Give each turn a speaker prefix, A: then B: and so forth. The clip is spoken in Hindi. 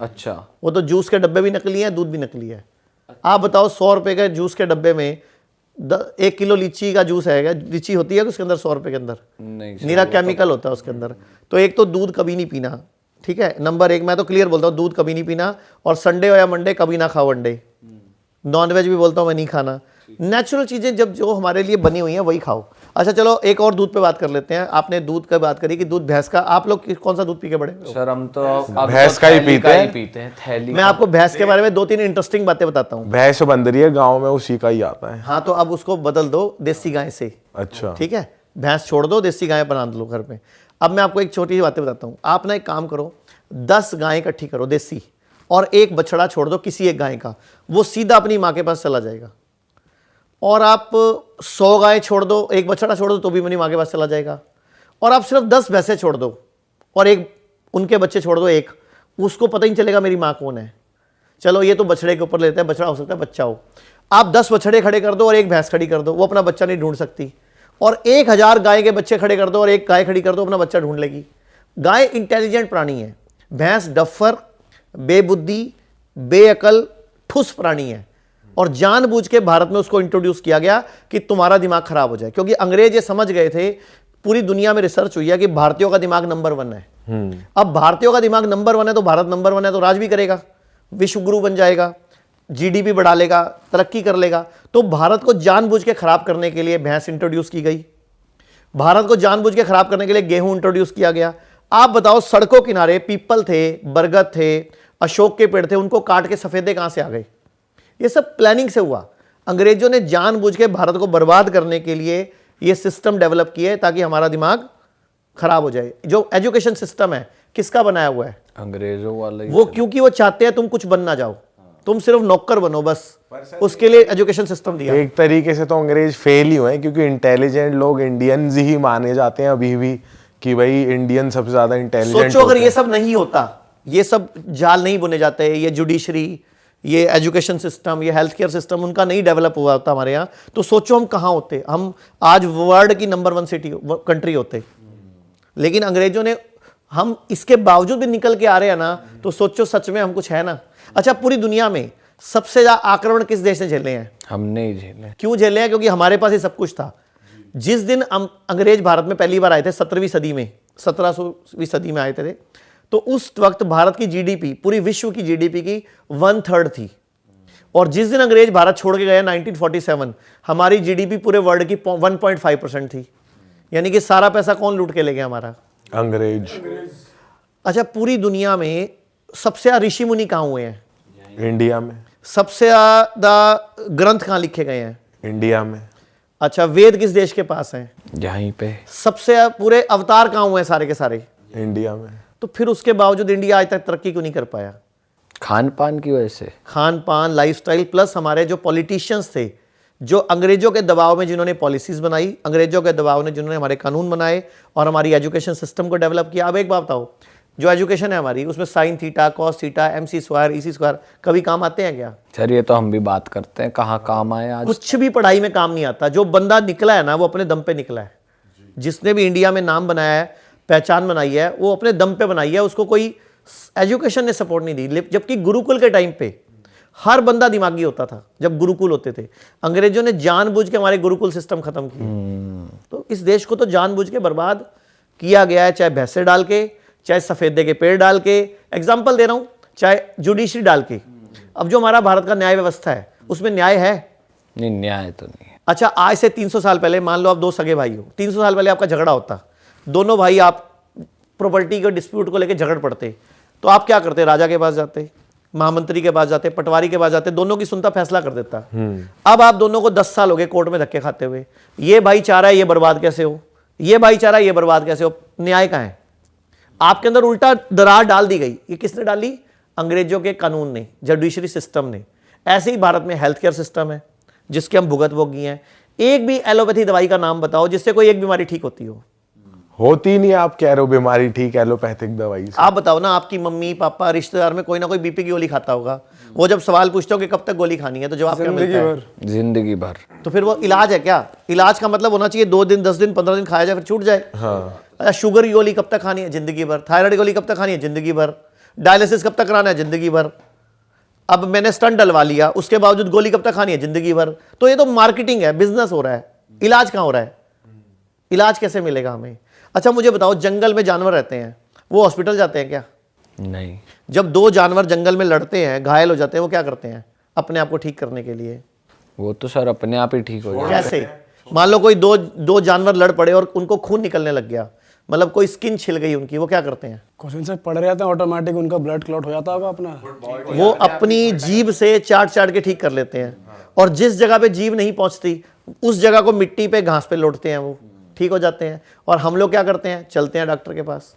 A: अच्छा,
B: वो तो जूस के डब्बे भी नकली हैं, दूध भी नकली है। आप बताओ 100 रुपए के जूस के डब्बे में 1 किलो लीची का जूस है, लीची होती है उसके अंदर 100 रुपए के अंदर?
A: नहीं
B: नीरा केमिकल होता है उसके अंदर। तो एक तो दूध कभी नहीं पीना, ठीक है, नंबर 1। मैं तो क्लियर बोलता हूँ, दूध कभी नहीं पीना, और संडे हो या मंडे कभी ना खाओ अंडे। नॉनवेज भी बोलता हूँ मैं नहीं खाना। नेचुरल चीज़ें जब जो हमारे लिए बनी हुई हैं वही खाओ। अच्छा चलो एक और दूध पे बात कर लेते हैं। आपने दूध का बात करी कि दूध भैंस का, आप लोग कौन सा दूध पी के बड़े हो?
A: सर हम तो अब
C: भैंस
A: तो
C: का ही
A: थैली
C: पीते हैं।
A: थैली
B: मैं आपको भैंस के बारे में 2-3 इंटरेस्टिंग बातें बताता हूँ।
C: भैंस बन रही है गाँव में, उसी का ही आता है।
B: हाँ, तो अब उसको बदल दो देसी गाय से,
C: अच्छा,
B: ठीक है, भैंस छोड़ दो, देसी गाय बना लो घर में। अब मैं आपको एक छोटी सी बातें बताता हूँ। आप ना एक काम करो, 10 गायें इकट्ठी करो देसी, और एक बछड़ा छोड़ दो किसी एक गाय का, वो सीधा अपनी माँ के पास चला जाएगा। और आप 100 गायें छोड़ दो, एक बछड़ा छोड़ दो तो भी अपनी माँ के पास चला जाएगा। और आप सिर्फ 10 भैंसें छोड़ दो और एक उनके बच्चे छोड़ दो, एक, उसको पता ही नहीं चलेगा मेरी माँ कौन है। चलो ये तो बछड़े के ऊपर लेते हैं, बछड़ा हो सकता है बच्चा हो। आप 10 बछड़े खड़े कर दो और एक भैंस खड़ी कर दो, वो अपना बच्चा नहीं ढूंढ सकती। और 1000 गाय के बच्चे खड़े कर दो और एक गाय खड़ी कर दो, अपना बच्चा ढूंढ लेगी। गाय इंटेलिजेंट प्राणी है, भैंस डफर, बेबुद्धि, बेअकल, ठुस प्राणी है। और जानबूझ के भारत में उसको इंट्रोड्यूस किया गया कि तुम्हारा दिमाग खराब हो जाए, क्योंकि अंग्रेज ये समझ गए थे, पूरी दुनिया में रिसर्च हुई है कि भारतीयों का दिमाग नंबर 1 है। अब भारतीयों का दिमाग नंबर 1 है तो भारत नंबर 1 है तो राज भी करेगा, विश्व गुरु बन जाएगा, जीडीपी बढ़ा लेगा, तरक्की कर लेगा। तो भारत को जानबूझ के खराब करने के लिए भैंस इंट्रोड्यूस की गई, भारत को जानबूझ के खराब करने के लिए गेहूं इंट्रोड्यूस किया गया। आप बताओ सड़कों किनारे पीपल थे, बरगद थे, अशोक के पेड़ थे, उनको काट के सफेदे कहां से आ गए? ये सब प्लानिंग से हुआ। अंग्रेजों ने जानबूझ के भारत को बर्बाद करने के लिए ये सिस्टम डेवलप किए ताकि हमारा दिमाग खराब हो जाए। जो एजुकेशन सिस्टम है किसका बनाया हुआ है?
A: अंग्रेजों वाला ही
B: वो, क्योंकि वो चाहते हैं तुम कुछ बन ना जाओ, तुम सिर्फ नौकर बनो बस, उसके लिए एजुकेशन सिस्टम दिया।
C: एक तरीके से तो अंग्रेज फेल ही हुए हैं, क्योंकि इंटेलिजेंट लोग इंडियंस ही माने जाते हैं अभी भी, कि भाई इंडियन सबसे ज्यादा इंटेलिजेंट।
B: सोचो अगर ये सब नहीं होता, ये सब जाल नहीं बुने जाते, ये जुडिशरी, ये एजुकेशन सिस्टम, ये हेल्थ केयर सिस्टम उनका नहीं डेवलप हुआ होता हमारे यहाँ, तो सोचो हम कहाँ होते, हम आज वर्ल्ड की नंबर 1 सिटी कंट्री होते। लेकिन अंग्रेजों ने, हम इसके बावजूद भी निकल के आ रहे हैं ना, तो सोचो सच में हम कुछ है ना। अच्छा, पूरी दुनिया में सबसे ज्यादा आक्रमण किस देश ने झेले हैं?
A: हमने ही झेले।
B: क्यों झेले हैं? क्योंकि हमारे पास ही सब कुछ था। जिस दिन अंग्रेज भारत में पहली बार आए थे 17वीं सदी में, 1700वीं सदी में आए थे, तो उस वक्त भारत की जीडीपी पूरी विश्व की जीडीपी की 1/3 थी। और जिस दिन अंग्रेज भारत छोड़ के गए 1947, हमारी जीडीपी पूरे वर्ल्ड की 1.5% थी। यानी कि सारा पैसा कौन लूट के ले गया? हमारा
C: अंग्रेज।
B: अच्छा, पूरी दुनिया में सबसे ज्यादा ऋषि मुनि कहाँ हुए हैं?
C: इंडिया में।
B: सबसे ज्यादा ग्रंथ कहाँ लिखे गए हैं?
C: इंडिया में।
B: अच्छा, वेद किस देश के पास हैं?
A: यहीं पे।
B: सबसे पूरे अवतार कहाँ हुए हैं सारे के सारे?
C: इंडिया में।
B: तो फिर उसके बावजूद इंडिया आज तक तरक्की क्यों नहीं कर पाया?
A: खान पान की वजह से।
B: खान पान, लाइफस्टाइल, प्लस हमारे जो पॉलिटिशियंस थे, जो अंग्रेजों के दबाव में जिन्होंने पॉलिसीज बनाई, अंग्रेजों के दबाव में जिन्होंने हमारे कानून बनाए और हमारी एजुकेशन सिस्टम को डेवलप किया। अब एक बात बताओ, जो एजुकेशन है हमारी, उसमें sine theta, cos theta, MC² EC² कभी काम आते हैं क्या?
A: सर ये तो हम भी बात करते हैं, कहाँ काम आए आज?
B: कुछ भी पढ़ाई में काम नहीं आता। जो बंदा निकला है ना, वो अपने दम पे निकला है। जिसने भी इंडिया में नाम बनाया है, पहचान बनाई है, वो अपने दम पे बनाई है, उसको कोई एजुकेशन ने सपोर्ट नहीं दी। जबकि गुरुकुल के टाइम पे हर बंदा दिमागी होता था जब गुरुकुल होते थे। अंग्रेजों ने जानबूझ के हमारे गुरुकुल सिस्टम खत्म किया। तो इस देश को तो जानबूझ के बर्बाद किया गया है, चाहे भैंसे डाल के, चाहे सफेदे के पेड़ डाल के, एग्जाम्पल दे रहा हूं, चाहे जुडिशरी डाल के। अब जो हमारा भारत का न्याय व्यवस्था है, उसमें न्याय है?
A: नहीं, न्याय तो नहीं है।
B: अच्छा, आज से 300 साल पहले मान लो आप 2 सगे भाई हो, 300 साल पहले आपका झगड़ा होता, दोनों भाई आप प्रॉपर्टी के डिस्प्यूट को लेकर झगड़ पड़ते, तो आप क्या करते? राजा के पास जाते, महामंत्री के पास जाते, पटवारी के पास जाते, दोनों की सुनता फैसला कर देता। अब आप दोनों को 10 साल हो गए कोर्ट में धक्के खाते हुए। ये भाई चाह रहा है ये बर्बाद कैसे हो, ये भाई चाह रहा है ये बर्बाद कैसे हो। न्याय कहाँ है? आपके अंदर उल्टा दरार डाल दी गई। ये किसने डाली? अंग्रेजों के कानून ने, जुडिशरी सिस्टम ने। ऐसे ही भारत में हेल्थ केयर सिस्टम है जिसके हम भुगत भोगी हैं। एक भी एलोपैथी दवाई का नाम बताओ जिससे कोई एक बीमारी ठीक होती हो?
C: होती नहीं। आप कह रहे हो बीमारी ठीक एलोपैथिक दवाई से।
B: आप बताओ ना, आपकी मम्मी पापा रिश्तेदार में कोई ना कोई बीपी की गोली खाता होगा। वो जब सवाल पूछते हो कि कब तक गोली खानी है, तो जवाब क्या मिलता है?
A: जिंदगी भर।
B: तो फिर वो इलाज है क्या? इलाज का मतलब होना चाहिए 2 दिन, 10 दिन, 15 दिन खाया जाए फिर छूट जाए।
C: हाँ।
B: अच्छा, शुगर की गोली कब तक खानी है? जिंदगी भर। थायराइड की गोली कब तक खानी है? जिंदगी भर। डायलिसिस कब तक कराना है? जिंदगी भर। अब मैंने स्टंट डलवा लिया, उसके बावजूद गोली कब तक खानी है? जिंदगी भर। तो ये तो मार्केटिंग है, बिजनेस हो रहा है। इलाज कहाँ हो रहा है? इलाज कैसे मिलेगा हमें? अच्छा मुझे बताओ, जंगल में जानवर रहते हैं, वो हॉस्पिटल जाते हैं क्या?
A: नहीं।
B: जब दो जानवर जंगल में लड़ते हैं, घायल हो जाते हैं, वो क्या करते हैं अपने आप को ठीक करने के लिए?
A: वो तो सर अपने आप ही ठीक हो जाए।
B: कैसे? मान लो कोई दो जानवर लड़ पड़े और उनको खून निकलने लग गया, मतलब कोई स्किन छिल गई उनकी, वो क्या करते हैं?
D: क्वेश्चन से पढ़ रहे थे, ऑटोमेटिक उनका ब्लड क्लॉट हो जाता होगा अपना।
B: वो अपनी जीभ से चाट चाट के ठीक कर लेते हैं, और जिस जगह पे जीभ नहीं पहुंचती उस जगह को मिट्टी पे घास पे लौटते हैं, वो ठीक हो जाते हैं। और हम लोग क्या करते हैं? चलते हैं डॉक्टर के पास।